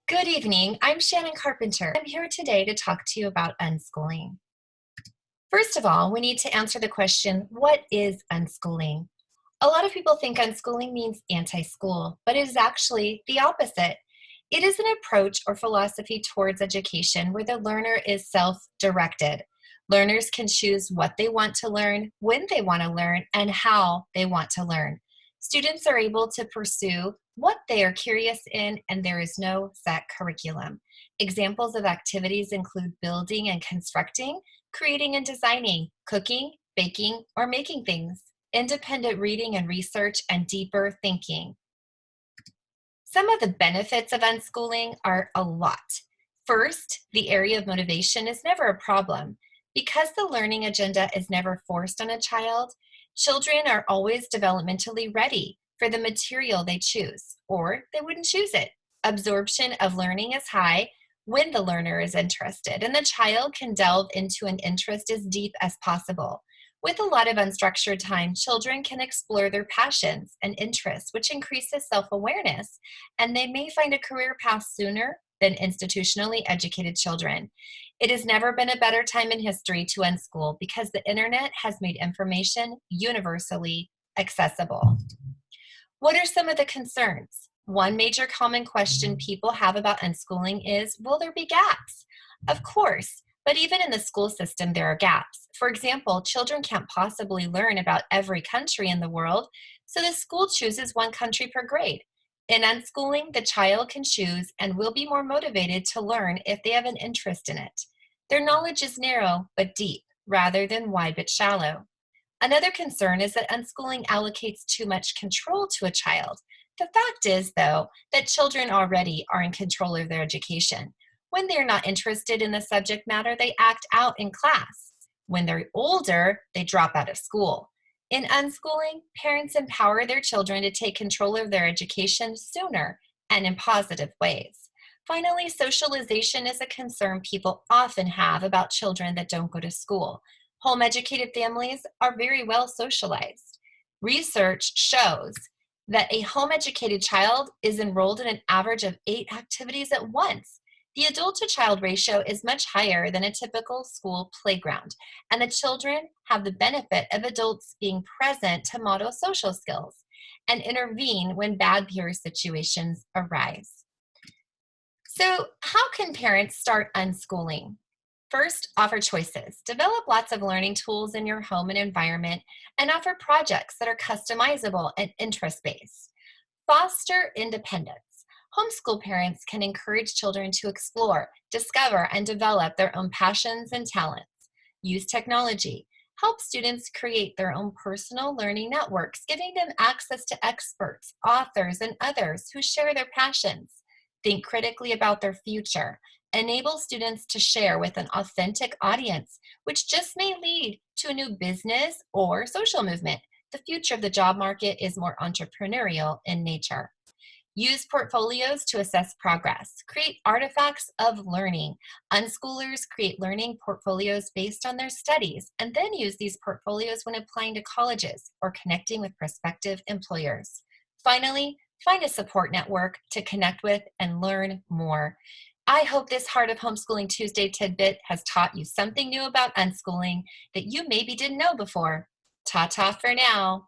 Good evening. I'm Shannon Carpenter. I'm here today to talk to you about unschooling. First of all, we need to answer the question, what is unschooling? A lot of people think unschooling means anti-school, but it is actually the opposite. It is an approach or philosophy towards education where the learner is self-directed. Learners can choose what they want to learn, when they want to learn, and how they want to learn. Students are able to pursue what they are curious in, and there is no set curriculum. Examples of activities include building and constructing, creating and designing, cooking, baking, or making things, independent reading and research, and deeper thinking. Some of the benefits of unschooling are a lot. First, the area of motivation is never a problem. Because the learning agenda is never forced on a child, children are always developmentally ready for the material they choose, or they wouldn't choose it. Absorption of learning is high when the learner is interested, and the child can delve into an interest as deep as possible. With a lot of unstructured time, children can explore their passions and interests, which increases self-awareness, and they may find a career path sooner than institutionally educated children. It has never been a better time in history to unschool because the internet has made information universally accessible. What are some of the concerns? One major common question people have about unschooling is, will there be gaps? Of course, but even in the school system, there are gaps. For example, children can't possibly learn about every country in the world, so the school chooses one country per grade. In unschooling, the child can choose and will be more motivated to learn if they have an interest in it. Their knowledge is narrow but deep, rather than wide but shallow. Another concern is that unschooling allocates too much control to a child. The fact is, though, that children already are in control of their education. When they're not interested in the subject matter, they act out in class. When they're older, they drop out of school. In unschooling, parents empower their children to take control of their education sooner and in positive ways. Finally, socialization is a concern people often have about children that don't go to school. Home-educated families are very well socialized. Research shows that a home-educated child is enrolled in an average of 8 activities at once. The adult-to-child ratio is much higher than a typical school playground, and the children have the benefit of adults being present to model social skills and intervene when bad peer situations arise. So, how can parents start unschooling? First, offer choices. Develop lots of learning tools in your home and environment and offer projects that are customizable and interest-based. Foster independence. Homeschool parents can encourage children to explore, discover, and develop their own passions and talents. Use technology. Help students create their own personal learning networks, giving them access to experts, authors, and others who share their passions. Think critically about their future. Enable students to share with an authentic audience, which just may lead to a new business or social movement. The future of the job market is more entrepreneurial in nature. Use portfolios to assess progress. Create artifacts of learning. Unschoolers create learning portfolios based on their studies and then use these portfolios when applying to colleges or connecting with prospective employers. Finally, find a support network to connect with and learn more. I hope this Heart of Homeschooling Tuesday tidbit has taught you something new about unschooling that you maybe didn't know before. Ta-ta for now.